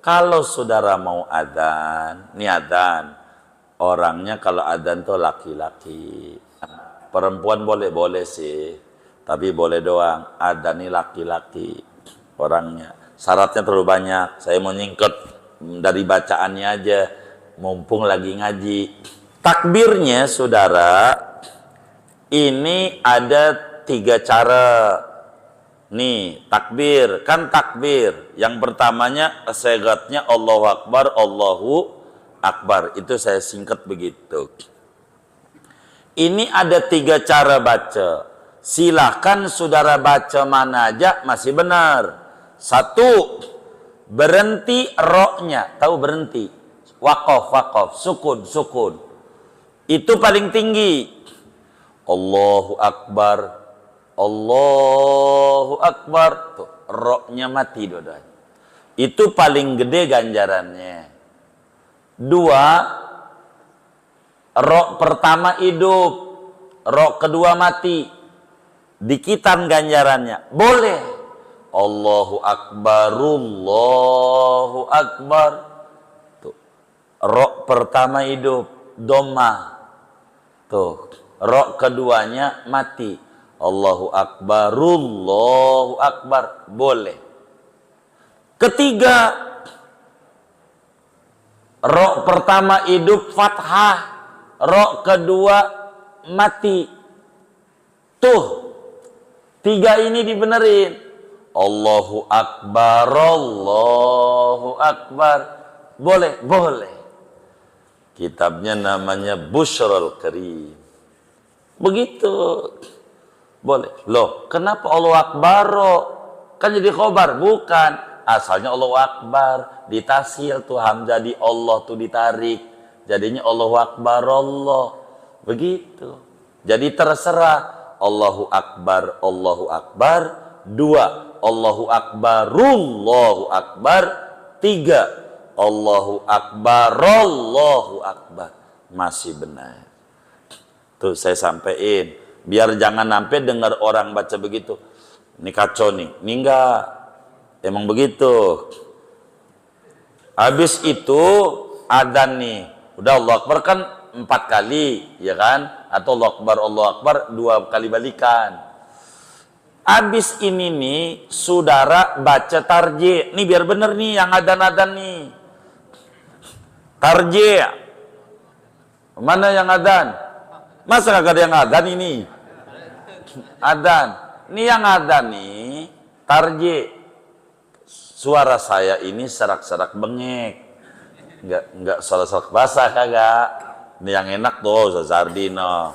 Kalau saudara mau adzan, ini adzan. Orangnya kalau adzan tuh laki-laki. Perempuan boleh-boleh sih. Tapi boleh doang. Adzan ini laki-laki orangnya. Syaratnya terlalu banyak. Saya mau nyingkut dari bacaannya aja. Mumpung lagi ngaji. Takbirnya saudara, ini ada 3 cara. Nih, takbir, kan takbir. Yang pertamanya segatnya Allahu Akbar, Allahu Akbar. Itu saya singkat begitu. Ini ada 3 cara baca. Silahkan saudara baca mana aja masih benar. 1, berhenti roknya. Tahu berhenti? Waqaf, sukun. Itu paling tinggi. Allahu Akbar. Allahu Akbar. Tuh, roknya mati dua-duanya. Itu paling gede ganjarannya. 2, rok pertama hidup, rok kedua mati. Dikitan ganjarannya. Boleh. Allahu Akbar, Allahu Akbar. Tuh, rok pertama hidup, dhammah. Tuh, rok keduanya mati. Allahu Akbar, Allahu Akbar. Boleh. Ketiga, rok pertama hidup fathah, rok kedua mati. Tuh, 3 ini dibenerin. Allahu Akbar, Allahu Akbar. Boleh. Kitabnya namanya Busyrul Karim. Begitu. Boleh. Loh, kenapa Allahu Akbar? Kan jadi khobar. Bukan. Asalnya Allahu Akbar. Ditasil tuh hamzah di Allah tuh ditarik. Jadinya Allahu Akbar Allah. Begitu. Jadi terserah. Allahu Akbar, Allahu Akbar. 2, Allahu Akbar, Allahu Akbar. 3, Allahu Akbar, Allahu Akbar. Masih benar. Tuh saya sampein. Biar jangan sampai dengar orang baca begitu. Ini kacau nih. Ini enggak. Emang begitu. Habis itu adzan nih. Udah Allahu Akbar kan 4 kali, ya kan? Atau Allahu Akbar 2 kali balikan. Habis ini nih, saudara baca tarjih. Nih biar bener nih yang adzan-adzan nih. Tarjih. Mana yang adzan? Masa gak ada yang adzan ini? Adzan. Ini yang adzan nih, tarjih. Suara saya ini serak-serak bengek. Enggak serak-serak basah kagak. Ini yang enak tuh, Zardino.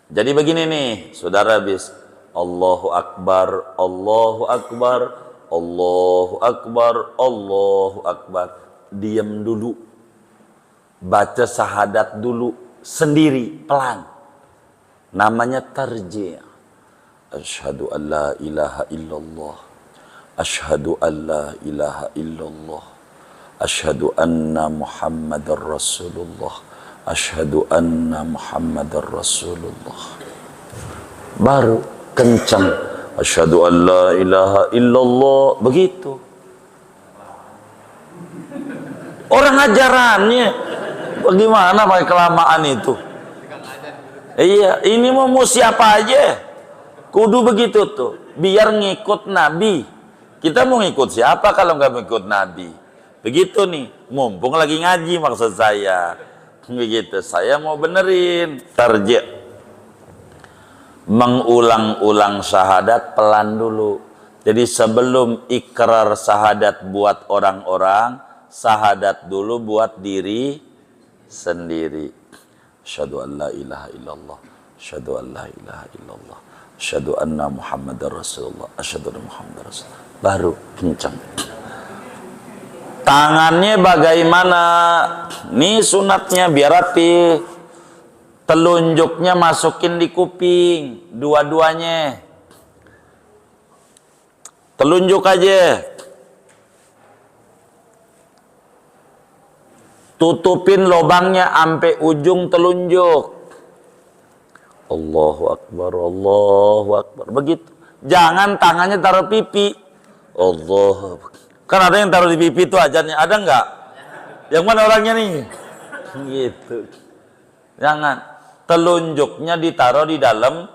Jadi begini nih, saudara habis Allahu Akbar, Allahu Akbar, Allahu Akbar, Allahu Akbar. Diam dulu. Baca syahadat dulu. Sendiri, pelan. Namanya tarjih. Asyhadu an la ilaha illallah. Asyhadu an la ilaha illallah. Asyhadu anna Muhammadar Rasulullah. Asyhadu anna Muhammadar Rasulullah. Baru kencang. Asyhadu an la ilaha illallah. Begitu. Orang ajarannya bagaimana pakai kelamaan itu? Iya, ini mau siapa aja. Kudu begitu tuh. Biar ngikut Nabi. Kita mau ngikut siapa kalau nggak ngikut Nabi? Begitu nih. Mumpung lagi ngaji maksud saya. Begitu. Saya mau benerin. Tarjih. Mengulang-ulang syahadat pelan dulu. Jadi sebelum ikrar syahadat buat orang-orang, syahadat dulu buat diri sendiri. Asyhadu an la ilaha illallah, asyhadu an la ilaha illallah, asyhadu anna Muhammadar Rasulullah, asyhadu anna Muhammadar Rasulullah. Baru kencang. Tangannya bagaimana? Nih sunatnya biar rapi. Telunjuknya masukin di kuping, dua-duanya. Telunjuk aja. Tutupin lubangnya sampai ujung telunjuk. Allahu Akbar, Allahu Akbar. Begitu. Jangan tangannya taruh pipi. Allah. Kan ada yang taruh di pipi tuh ajannya, ada nggak? Yang mana orangnya nih? Gitu. Jangan. Telunjuknya ditaruh di dalam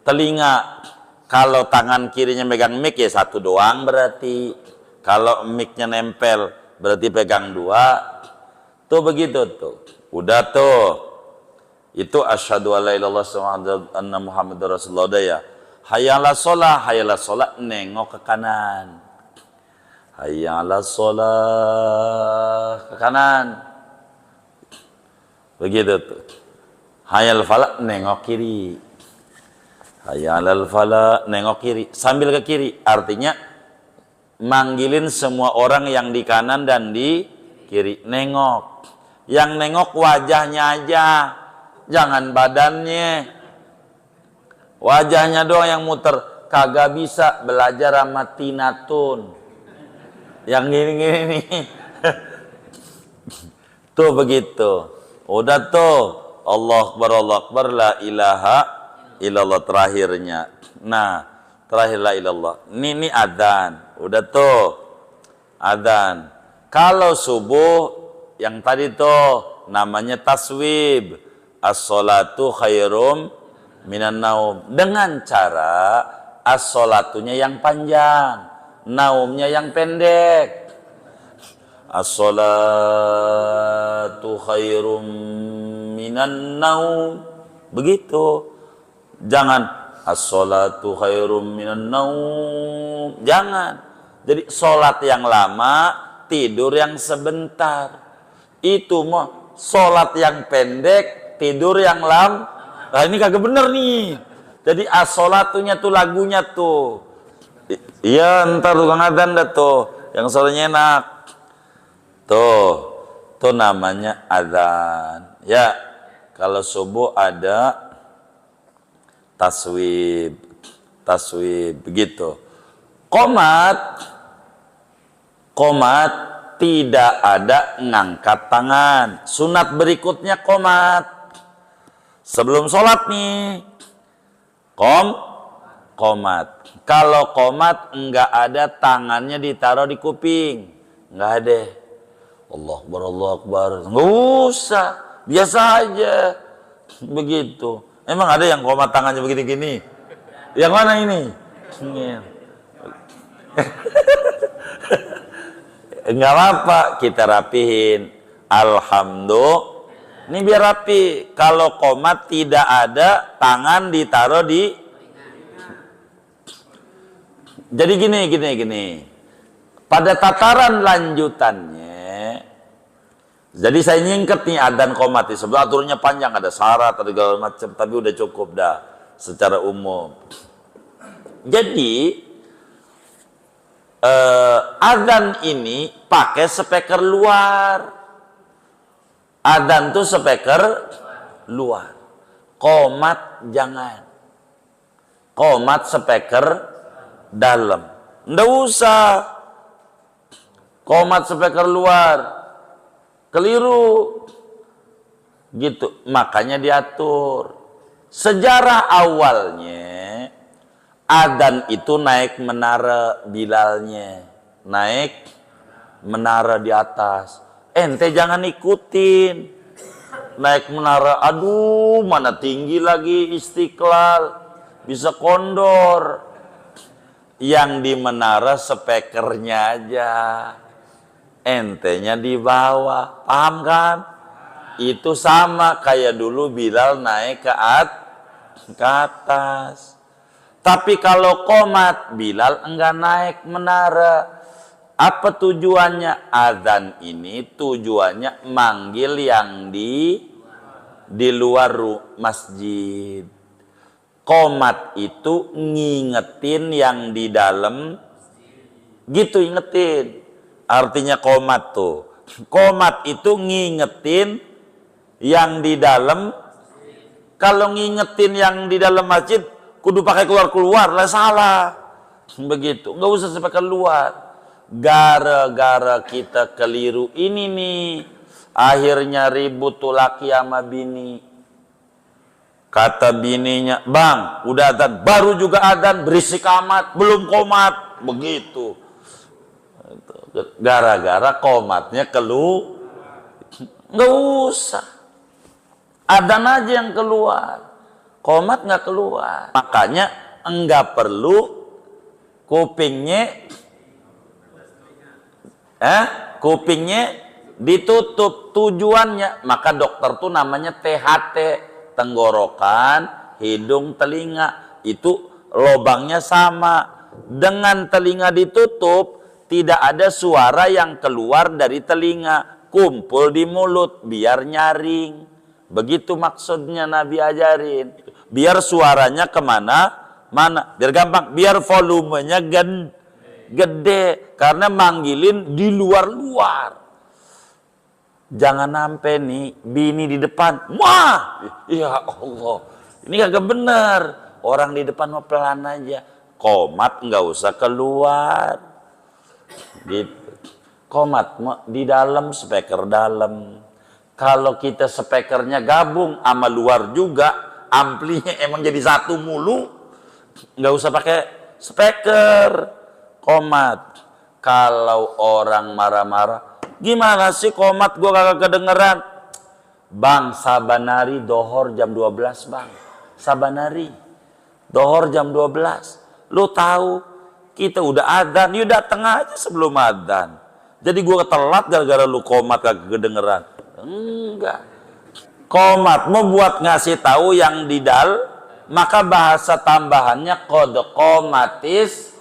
telinga. Kalau tangan kirinya megang mic ya satu doang berarti. Kalau mic-nya nempel berarti pegang dua. Tuh begitu tuh. Udah tuh. Itu asyhadu alla ilaha illallah anna muhammadar rasulullah udah ya. Hayya 'alas shalah nengok ke kanan. Hayya 'alas shalah ke kanan. Begitu tuh. Hayya 'alal falah nengok kiri. Hayya 'alal falah nengok kiri sambil ke kiri. Artinya manggilin semua orang yang di kanan dan di kiri. Nengok. Yang nengok wajahnya aja. Jangan badannya. Wajahnya doang yang muter. Kagak bisa belajar sama Tinatun. Yang gini-gini nih. Tuh begitu. Udah tuh. Allah Akbar, la ilaha illallah terakhirnya. Nah, terakhir la ilallah. Ini adzan. Udah tuh. Adzan. Kalau subuh yang tadi tuh namanya taswib. As-sholatu khairum minan naum. Dengan cara as-sholatunya yang panjang, naumnya yang pendek. As-sholatu khairum minan naum. Begitu. Jangan as-sholatu khairum minan naum. Jangan. Jadi sholat yang lama, tidur yang sebentar. Itu mah sholat yang pendek, tidur yang lam. Nah ini kagak bener nih. Jadi as-sholatunya tuh lagunya tuh. Iya ntar tukang adzan dah tuh. Yang suaranya enak. Tuh namanya adzan. Ya, kalau subuh ada taswib begitu. Qomat tidak ada ngangkat tangan. Sunat berikutnya qomat. Sebelum sholat nih, qomat. Kalau qomat enggak ada tangannya ditaruh di kuping, enggak ada. Allah Akbar. Enggak usah, biasa aja. Begitu. Emang ada yang qomat tangannya begini-gini? Yang mana ini? Enggak apa-apa, kita rapihin. Alhamdulillah. Ini biar rapi. Kalau qomat tidak ada tangan ditaruh di. Jadi gini. Pada tataran lanjutannya. Jadi saya nyingket nih adzan qomat. Sebenarnya aturannya panjang, ada syarat, ada segala macam. Tapi udah cukup dah secara umum. Jadi adzan ini pakai speaker luar. Adzan tuh speaker luar. Qomat jangan. Qomat speaker dalam. Nggak usah. Qomat speaker luar. Keliru. Gitu. Makanya diatur. Sejarah awalnya adzan itu naik menara Bilalnya. Naik menara di atas. Ente jangan ikutin. Naik menara, aduh mana tinggi lagi Istiqlal. Bisa kondor. Yang di menara speakernya aja. Entenya di bawah. Paham kan? Itu sama kayak dulu Bilal naik ke atas. Tapi kalau qomat, Bilal enggak naik menara. Apa tujuannya? Adzan ini tujuannya manggil yang di luar masjid. Qomat itu ngingetin yang di dalam. Gitu ingetin. Artinya qomat tuh. Qomat itu ngingetin yang di dalam. Kalau ngingetin yang di dalam masjid, kudu pakai keluar lah, salah. Begitu. Nggak usah sampai keluar. Gara-gara kita keliru ini nih, akhirnya ribut tuh laki sama bini. Kata bininya, bang udah adzan, baru juga adzan, berisik amat, belum qomat. Begitu. Gara-gara komatnya nggak usah. Adzan aja yang keluar, qomat nggak keluar. Makanya enggak perlu kupingnya ditutup. Tujuannya, maka dokter tuh namanya THT, tenggorokan, hidung, telinga. Itu lobangnya sama. Dengan telinga ditutup, tidak ada suara yang keluar dari telinga, kumpul di mulut biar nyaring. Begitu maksudnya Nabi ajarin. Biar suaranya kemana-mana, biar gampang, biar volumenya gede, karena manggilin di luar-luar. Jangan sampai nih bini di depan, wah, ya Allah, ini kagak bener. Orang di depan mau pelan aja, qomat nggak usah keluar, gitu. Qomat di dalam, speaker dalam. Kalau kita speakernya gabung sama luar juga, amplinya emang jadi satu mulu, nggak usah pakai speaker. Qomat. Kalau orang marah-marah, gimana sih qomat gue kagak kedengeran? Bang, sabanari dohor jam 12 bang. Sabanari dohor jam 12. Lu tahu kita udah adzan, you datang aja sebelum adzan. Jadi gue telat gara-gara lu qomat kagak kedengeran. Enggak. Qomat membuat ngasih tahu yang di maka bahasa tambahannya qad qomatis.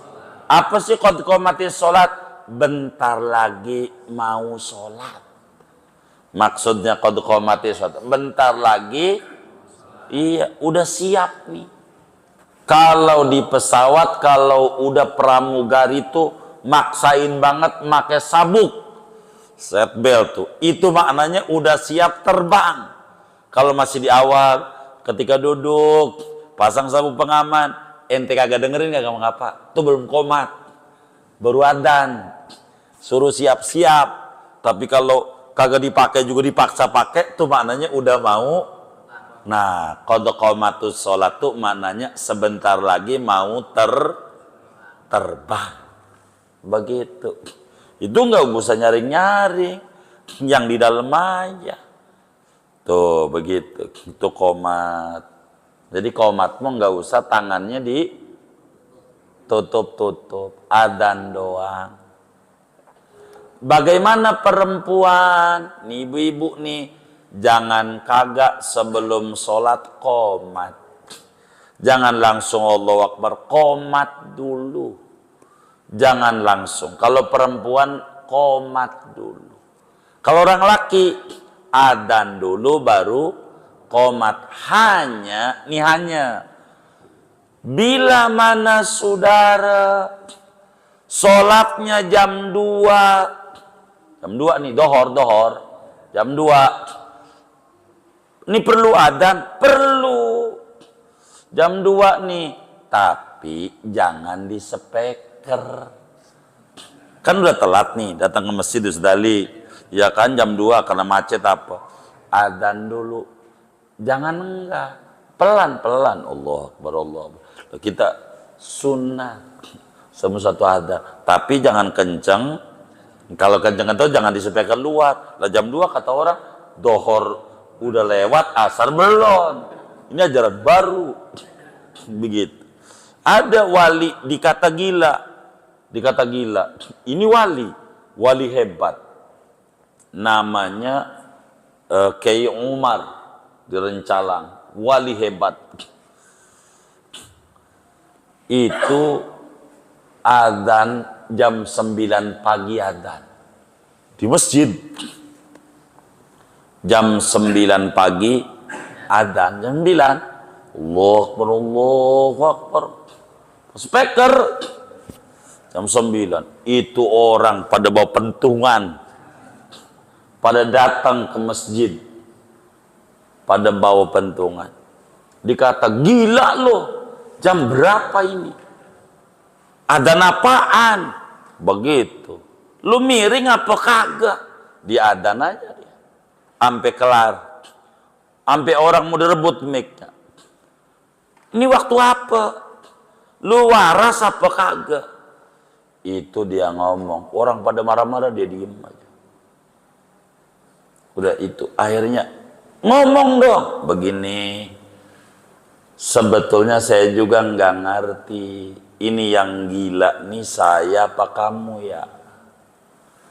Apa sih qad qomatis sholat? Bentar lagi mau sholat. Maksudnya qad qomatis sholat, bentar lagi, iya, udah siap nih. Kalau di pesawat, kalau udah pramugari tuh maksain banget pakai sabuk, seat belt tuh, itu maknanya udah siap terbang. Kalau masih di awal, ketika duduk pasang sabuk pengaman, ente kagak dengerin kagak ngapa, tuh belum qomat, baru adzan, suruh siap-siap. Tapi kalau kagak dipakai juga dipaksa pakai, tuh maknanya udah mau. Nah, qad qomatus sholat tuh maknanya sebentar lagi mau terbang. Begitu. Itu nggak usah nyaring-nyaring, yang di dalam aja. Tuh begitu, itu qomat. Jadi qomatmu nggak usah tangannya ditutup-tutup, adzan doang. Bagaimana perempuan, nih ibu-ibu nih, jangan kagak sebelum sholat qomat. Jangan langsung Allahu Akbar, qomat dulu. Jangan langsung. Kalau perempuan qomat dulu. Kalau orang laki adzan dulu baru qomat. Hanya bila mana saudara sholatnya jam 2 nih, dohor jam 2, ini perlu adzan, perlu jam 2 nih, tapi jangan di speaker. Kan udah telat nih, datang ke masjid Usdali, ya kan jam 2 karena macet apa, adzan dulu. Jangan enggak, pelan-pelan, Allah Akbar, Allah Akbar. Kita sunnah semua satu adzan, tapi jangan kenceng. Kalau kenceng itu jangan di speaker luar. Lah jam 2 kata orang dohor udah lewat, asar belum. Ini ajaran baru. Begitu. Ada wali dikata gila. Ini wali hebat. Namanya Kiai Umar di Rencalang, wali hebat. Itu adzan jam 9 pagi, adzan di masjid. Jam 9 pagi adzan, jam 9 Allahu Akbar, speaker jam 9. Itu orang pada bawa pentungan, pada datang ke masjid, pada bawa pentungan. Dikata gila loh, jam berapa ini? Adzan apaan? Begitu. Lu miring apa kagak? Di adzan aja dia. Sampai kelar. Sampai orang mau direbut mic-nya. Ini waktu apa? Lu waras apa kagak? Itu dia ngomong, orang pada marah-marah dia diem aja. Udah itu, akhirnya ngomong dong, begini. Sebetulnya saya juga nggak ngerti. Ini yang gila nih saya apa kamu ya?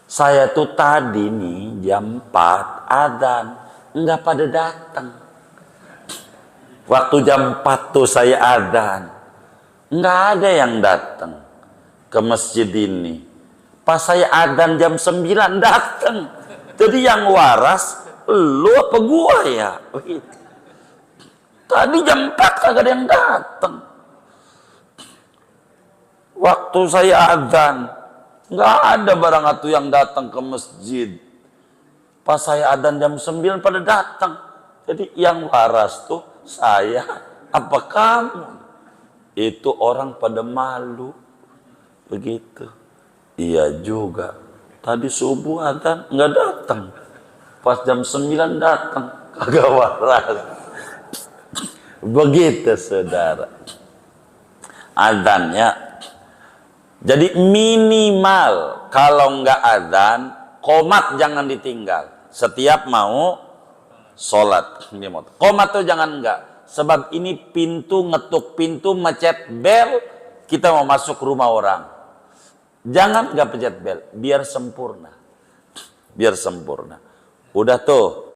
Saya tuh tadi nih jam 4 adzan nggak pada datang. Waktu jam 4 tuh saya adzan, nggak ada yang datang ke masjid ini. Pas saya adzan jam 9 datang. Jadi yang waras lu apa gua ya? Tadi jam 4 kagak ada yang datang. Waktu saya adzan, nggak ada barang atu yang datang ke masjid. Pas saya adzan jam 9 pada datang. Jadi yang waras tuh saya apa kamu? Itu orang pada malu. Begitu. Iya juga. Tadi subuh adzan nggak datang. Pas jam 9 datang. Kagak waras. Begitu saudara. Adzan ya. Jadi minimal kalau nggak adzan, qomat jangan ditinggal. Setiap mau sholat. Qomat tuh jangan enggak. Sebab ini pintu, ngetuk pintu, mencet bel, kita mau masuk rumah orang. Jangan nggak pencet bel, biar sempurna. Biar sempurna. Udah tuh.